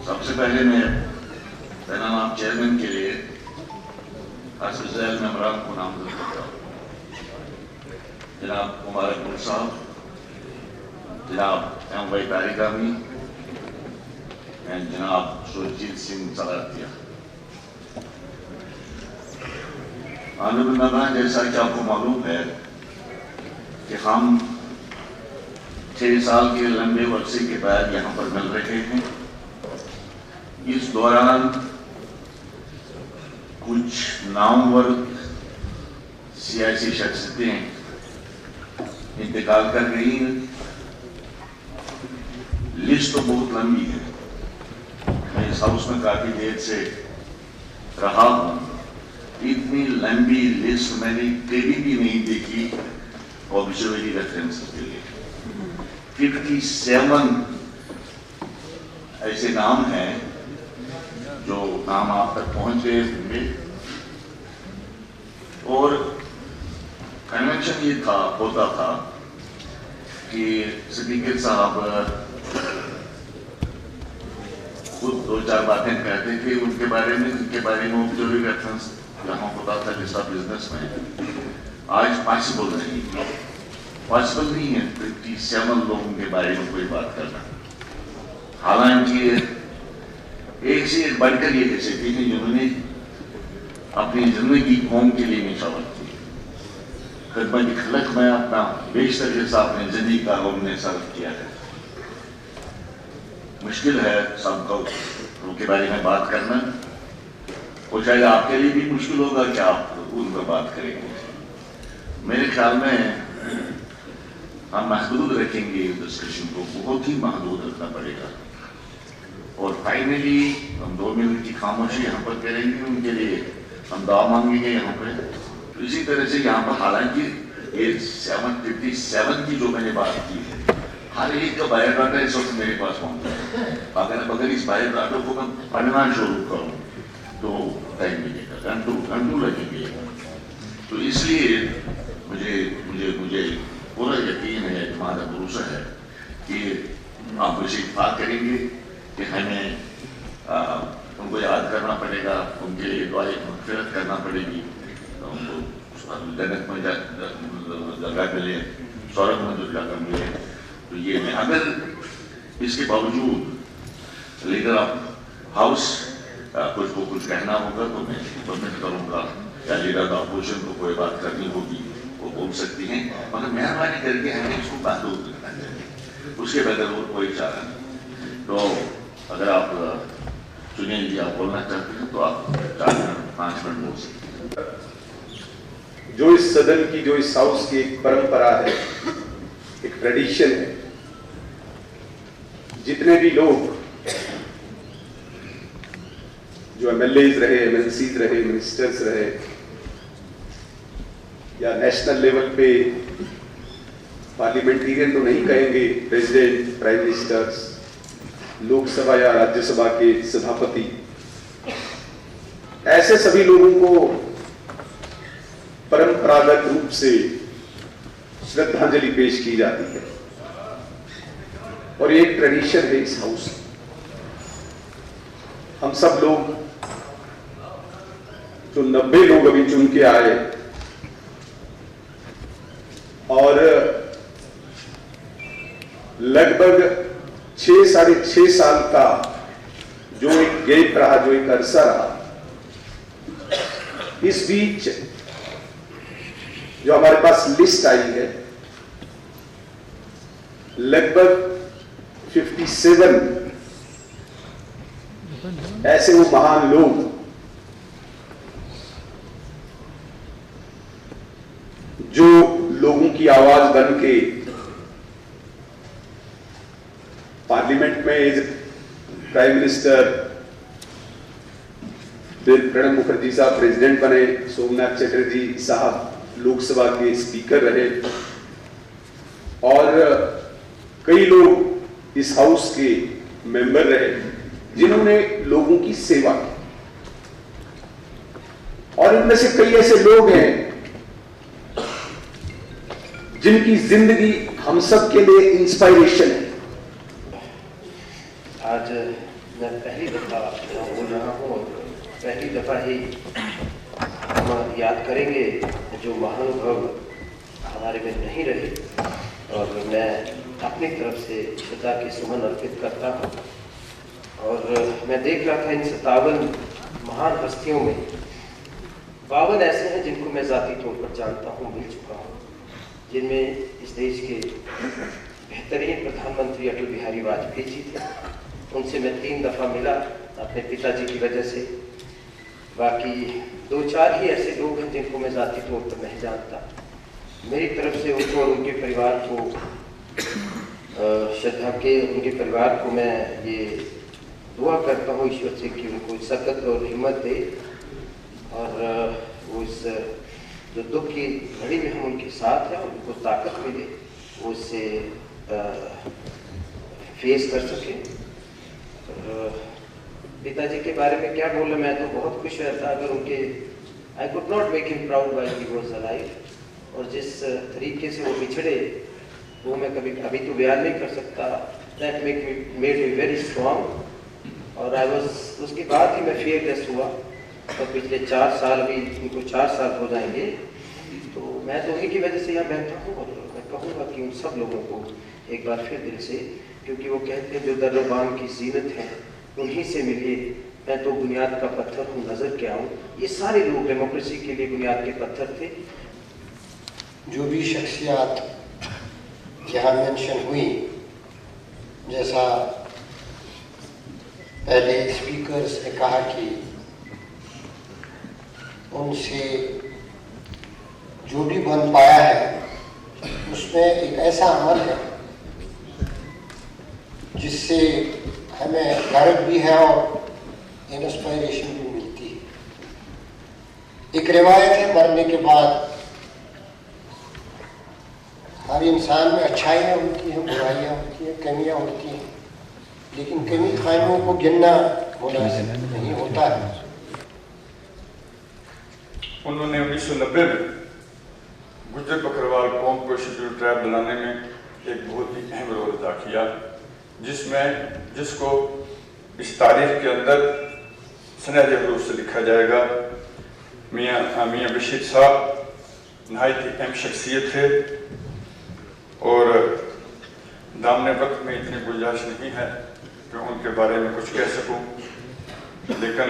सबसे पहले मैं तनाब चेयरमैन के लिए हस्पताल मेम्बरान को नामजद करता हूँ। जनाब मुबारक साहब, जनाब एम वाई तारिकामी एंड जनाब सुरजीत सिंह सलातिया। ऑनरेबल मेहमान, जैसा कि आपको मालूम है कि हम 6 साल के लंबे वर्षे के बाद यहाँ पर मिल रहे हैं। इस दौरान कुछ नामवर सियासी शख्सियतें इंतकाल कर रही हैं। लिस्ट तो बहुत लंबी है। मैं इस हाउस में काफी देर से रहा हूं। इतनी लंबी लिस्ट मैंने कभी भी नहीं देखी ऑब्जर्वरी रेफरेंसेस के लिए। 57 ऐसे नाम हैं जो नाम आप तक पहुंच गए होंगे। और कन्वेंशन ये होता था कि स्पीकर साहब खुद 2-4 बातें कहते थे उनके बारे में, ऑब्जर्वरी रेफरेंस यहाँ होता था लिस्ट ऑफ बिजनेस में। आज पॉसिबल नहीं है 57 लोगों के बारे में कोई बात करना। हालांकि एक से एक बढ़कर ये शख्सियतें हैं जिन्होंने अपनी जिंदगी कौम के लिए निछावर की। खिदमत खलक में अपना बेशतर हिस्सा अपनी जिंदगी का उन्होंने सर्व किया है। मुश्किल है सबको उनके बारे में बात करना, और शायद आपके लिए भी मुश्किल होगा कि आप उन पर बात करेंगे। मेरे ख्याल में हम महदूद रखेंगे इस डिस्कशन को, बहुत ही महदूद रखना पड़ेगा। और फाइनली हम 2 मिनट की खामोशी यहाँ पर करेंगे, उनके लिए हम दुआ मांगेंगे यहाँ पर। तो इसी तरह से यहाँ पर हालांकि ये 757 की जो मैंने बात की है, हर एक का बायोडाटा इस वक्त मेरे पास मौजूद है। अगर इस बायोडाटा को मैं पढ़ना शुरू करूँ तो टाइम मिलेगा, घंटों लगेंगे। तो इसलिए मुझे पूरा यकीन है, हमारा भरोसा है कि आप इसे इत्तेफाक करेंगे कि हमें उनको याद करना पड़ेगा, उनके लिए दुआए मग़फ़िरत करना पड़ेगी, उनको जन्नत में जगह मिले, स्वर्ग में जो जगह मिले। तो ये मैं अगर इसके बावजूद लीडर ऑफ हाउस कुछ कहना होगा तो मैं परमिट करूँगा, या लीडर ऑफ अपोजिशन को कोई बात करनी होगी वो बोल सकती हैं, मगर मेहरबानी करके हमें इसको महदूद रखना चाहिए, उसके बगैर और कोई चारा नहीं। तो अगर आप चुनेंगे, आप बोलना चाहते हैं तो आप 4 मिनट 5 मिनट बोल सकते हैं। जो इस सदन की, जो इस हाउस की एक परंपरा है, एक ट्रेडिशन है, जितने भी लोग जो एमएलएज रहे, एमएनसीज रहे, मिनिस्टर्स रहे, या नेशनल लेवल पे पार्लियामेंटेरियन तो नहीं कहेंगे, प्रेसिडेंट, प्राइम मिनिस्टर्स, लोकसभा या राज्यसभा के सभापति, ऐसे सभी लोगों को परंपरागत रूप से श्रद्धांजलि पेश की जाती है। और ये एक ट्रेडिशन है इस हाउस। हम सब लोग जो 90 लोग अभी चुन के आए, और लगभग 6-6.5 साल का जो एक गैप रहा, जो एक अरसा रहा, इस बीच जो हमारे पास लिस्ट आई है, लगभग 57 ऐसे वो महान लोग जो लोगों की आवाज बन के पार्लियामेंट में एज प्राइम मिनिस्टर, फिर प्रणब मुखर्जी साहब प्रेसिडेंट बने, सोमनाथ चटर्जी साहब लोकसभा के स्पीकर रहे, और कई लोग इस हाउस के मेंबर रहे जिन्होंने लोगों की सेवा की। और इनमें से कई ऐसे लोग हैं जिनकी जिंदगी हम सब के लिए इंस्पायरेशन है। आज मैं पहली दफ़ा बोल रहा हूँ और पहली दफ़ा ही हम याद करेंगे जो महानुभव हमारे में नहीं रहे, और मैं अपनी तरफ से श्रद्धा के सुमन अर्पित करता हूँ। और मैं देख रहा था इन 57 महान हस्तियों में 52 ऐसे हैं जिनको मैं ज़ाती तौर पर जानता हूँ, मिल चुका हूँ, जिनमें इस देश के बेहतरीन प्रधानमंत्री अटल बिहारी वाजपेयी जी थे। उनसे मैं 3 दफ़ा मिला अपने पिताजी की वजह से। बाकी 2-4 ही ऐसे लोग हैं जिनको मैं ज़ाती तौर पर नहीं जानता। मेरी तरफ से उनको और उनके परिवार को श्रद्धा के उनके परिवार को मैं ये दुआ करता हूँ ईश्वर से कि उनको सकत और हिम्मत दे, और उस जो दुख की घड़ी में हम उनके साथ हैं उनको ताकत मिले, वो उससे फेस कर सके। पिताजी के बारे में क्या बोलना, मैं तो बहुत खुश रहता अगर उनके I could not make him proud while he was alive, और जिस तरीके से वो बिछड़े वो मैं कभी अभी तो बयान नहीं कर सकता। That made me very strong. और आई वाज उसके बाद ही मैं फियरलेस हुआ, और पिछले 4 साल भी उनको 4 साल हो जाएंगे, तो मैं तो उन्हीं की वजह से यहाँ बैठा हूँ। और मैं कहूँगा कि उन सब लोगों को एक बार फिर दिल से, क्योंकि वो कहते हैं जो दर्रोबान की जीनत है उन्हीं से मिलिए, मैं तो बुनियाद का पत्थर हूँ नजर के आऊँ। ये सारे लोग डेमोक्रेसी के लिए बुनियाद के पत्थर थे। जो भी शख्सियात यहाँ मेंशन हुई, जैसा पहले स्पीकर्स ने कहा कि उनसे जो भी बन पाया है उसमें एक ऐसा अमल है जिससे हमें गर्व भी है और इंस्पायरेशन भी मिलती है। एक रिवायत है, मरने के बाद हर इंसान में अच्छाइयाँ होती हैं, बुराइयाँ होती हैं, कमियाँ होती हैं, लेकिन कमी खामियों को गिनना मुनासिब नहीं होता है। उन्होंने 1990 में गुज्जर बकरवाल कौम को शेड्यूल ट्राइब बनाने में एक बहुत ही अहम रोल अदा किया, जिसको इस तारीख के अंदर सनहरे हरूफ से लिखा जाएगा। मियाँ बशीर साहब नहायत ही अहम शख्सियत थे, और दामने वक्त में इतनी गुंजाइश नहीं है कि उनके बारे में कुछ कह सकूं, लेकिन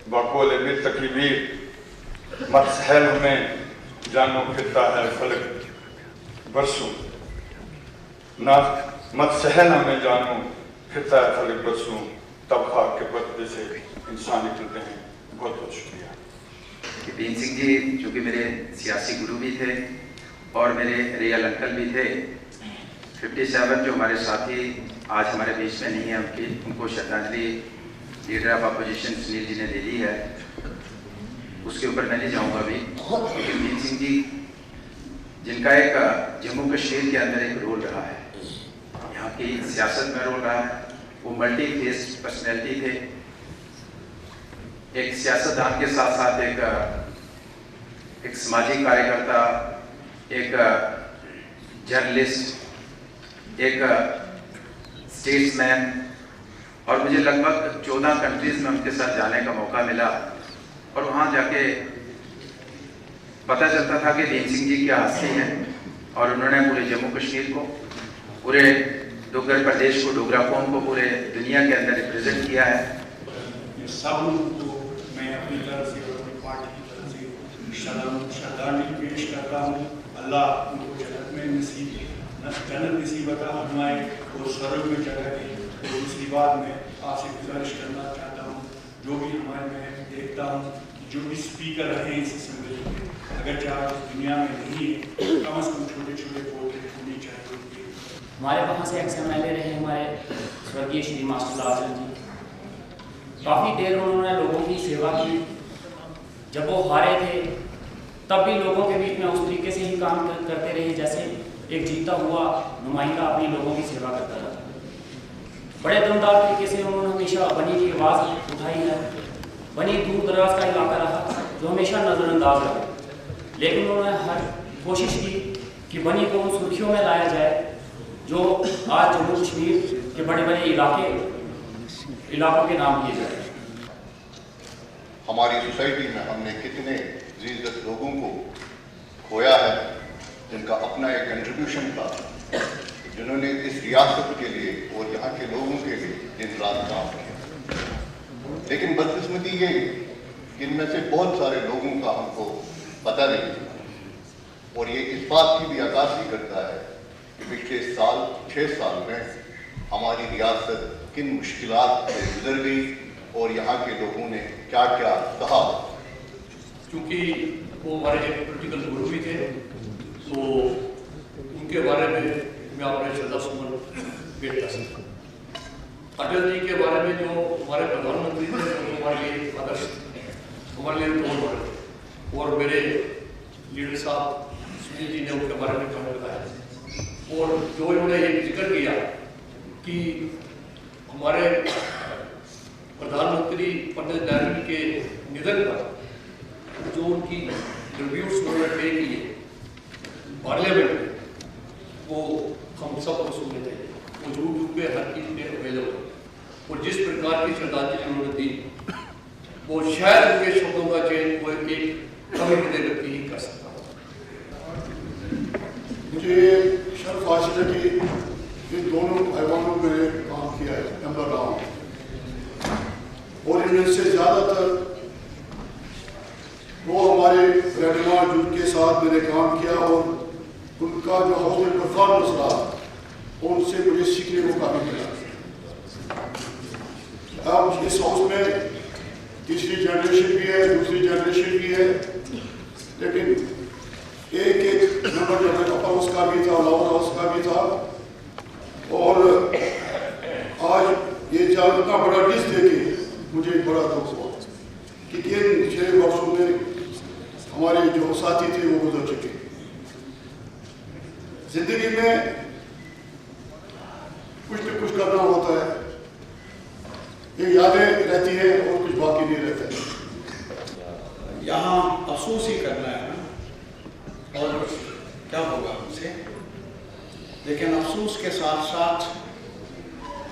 बाकोल मिल तकरीबीर मत सहल हमें जानो फिरता है फलक बरसों, ना मत सहल हमें जानो फिरता है फलक बरसों, तब खाक के पर्दे से इंसान निकलते हैं। बहुत बहुत शुक्रिया। बीन सिंह जी जो कि मेरे सियासी गुरु भी थे और मेरे रियल अंकल भी थे। 57 जो हमारे साथी आज हमारे बीच में नहीं है, उनको श्रद्धांजलि leader of opposition Sunil ji ने दे दी है, उसके ऊपर मैं नहीं जाऊंगा अभी। लेकिन बीन सिंह जी जिनका एक जम्मू कश्मीर के अंदर एक रोल रहा है, यहाँ की सियासत में रोल रहा है, वो मल्टी फेस पर्सनैलिटी थे। एक सियासतदान के साथ साथ एक सामाजिक कार्यकर्ता, एक जर्नलिस्ट, एक स्टेट्समैन, और मुझे लगभग 14 कंट्रीज में उनके साथ जाने का मौका मिला, और वहाँ जाके पता चलता था कि बीन सिंह जी क्या हस्ती हैं, और उन्होंने पूरे जम्मू कश्मीर को, पूरे डोगर प्रदेश को, डोगरा कौम को पूरे दुनिया के अंदर रिप्रेजेंट किया है। ये सब लोगों को मैं अपनी तरफ से और अपनी पार्टी की तरफ से श्रद्धांजलि पेश करता हूँ। अल्लाह उनको जन्नत नसीब अता फरमाए और स्वर्ग में जगह दे। और दूसरी बात मैं आपसे गुजारिश करना चाहता हूँ, जो भी हमारे मैं देखता हूँ जो भी स्पीकर रहे इस असेंबली में, अगर चाहे दुनिया में नहीं है, कम से कम छोटे छोटे पौधे होनी चाहिए। हमारे वहाँ से एक्स MLA रहे हमारे स्वर्गीय श्री मास्टर लालचंद जी। काफ़ी देर उन्होंने लोगों की सेवा की। जब वो हारे थे तब भी लोगों के बीच में उस तरीके से ही काम करते रहे जैसे एक जीता हुआ नुमाइंदा अपने लोगों की सेवा करता था। बड़े दमदार तरीके से उन्होंने हमेशा बनी की आवाज़ उठाई है। बनी दूर दराज का इलाका रहा जो हमेशा नज़रअंदाज रहा, लेकिन उन्होंने हर कोशिश की कि बनी को उन सुर्खियों में लाया जाए जो आज जम्मू कश्मीर कि बड़े बड़े इलाकों के नाम लिए जाए। हमारी सोसाइटी में हमने कितने जीजत लोगों को खोया है जिनका अपना एक कंट्रीब्यूशन था, जिन्होंने इस रियासत के लिए और यहाँ के लोगों के लिए दिन रात काम किया। लेकिन बदकिस्मती ये कि इनमें से बहुत सारे लोगों का हमको पता नहीं था, और ये इस बात की भी अक्कासी करता है कि पिछले 6 साल में हमारी रियासत किन मुश्किलात से गुजर गई और यहाँ के लोगों ने क्या क्या कहा। क्योंकि वो हमारे एक पॉलिटिकल गुरु भी थे, तो उनके बारे में मैं अपने श्रद्धा सुमन पेश कर सकता हूँ। अटल जी के बारे में जो हमारे प्रधानमंत्री थे, वो हमारे लिए आदर्श, हमारे लिए रोल मॉडल, और मेरे लीडर साहब सुनील जी ने उनके बारे में कहा बताया, और जो इन्होंने एक जिक्र किया कि हमारे प्रधानमंत्री पंडित नेहरू के निधन पर जो उनकी ट्रिब्यूट्स उन्होंने पे किए पार्लियामेंट में, वो हम सबको सुनने चाहिए। वो यूट्यूब पे हर चीज़ में अवेलेबल, और जिस प्रकार की श्रद्धांजलि उन्होंने दी, वो शायद उनके शब्दों का चयन कोई एक कवि हृदय व्यक्ति ही कर सकता है। मुझे शर्फ हासिल है कि इन दोनों भाईवानों में काम किया है, नंबर रहा हूँ, और इनमें से ज़्यादातर वो हमारे रहनुमा जिनके साथ मैंने काम किया और उनका जो हौसले परफॉर्मेंस रहा, उनसे मुझे सीखने को काफ़ी मिला। अब इस हाउस में तीसरी जनरेशन भी है, दूसरी जनरेशन भी है, लेकिन एक नंबर जो है अपर हाउस का भी था, लोअर हाउस का भी था, और आज ये इतना बड़ा लिस्ट देखे मुझे बड़ा दुख हुआ कि इन 6 वर्षों में हमारे जो साथी थे वो गुजर चुके। जिंदगी में कुछ न कुछ करना होता है, ये यादें रहती है और कुछ बाकी नहीं रहता है। यहाँ अफसोस ही करना है ना, और क्या होगा हमसे, लेकिन अफसोस के साथ साथ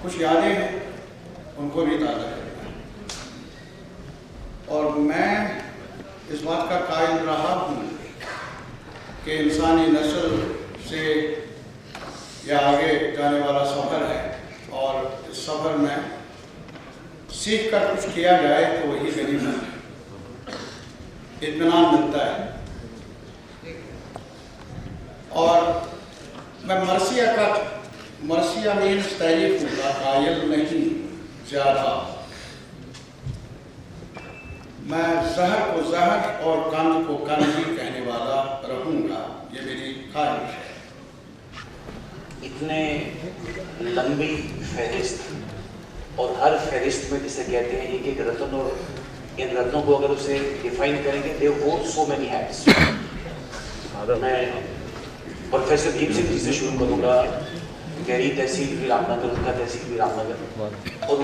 कुछ यादें हैं, उनको भी ताज़ा करना है। और मैं इस बात का कायल रहा हूँ कि इंसानी नस्ल से यह आगे जाने वाला सफ़र है, और इस सफ़र में सीख कर कुछ किया जाए तो वही गनीमत है, इत्मीनान मिलता है। और मैं मर्सिया मीन्स तारीफ का कायल नहीं ज़्यादा, मैं जहर को जहर और कंद को कंद ही कहने वाला रहूँगा, ये मेरी ख्वाहिश है। इतने लंबी फहरिस्त, और हर फहरिस्त में जिसे कहते हैं एक रत्न, और इन रत्नों को अगर उसे डिफाइन करेंगे, दे वोर सो मेनी हैट्स। मैं प्रोफेसर भीम सिंह जी से शुरू करूँगा, गहरी तहसील भी रामनगर, उनका तहसील भी रामनगर, और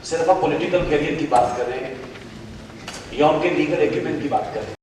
सिर्फ आप पॉलिटिकल कैरियर की बात कर रहे हैं या उनके लीगल एग्रीमेंट की बात कर रहे हैं,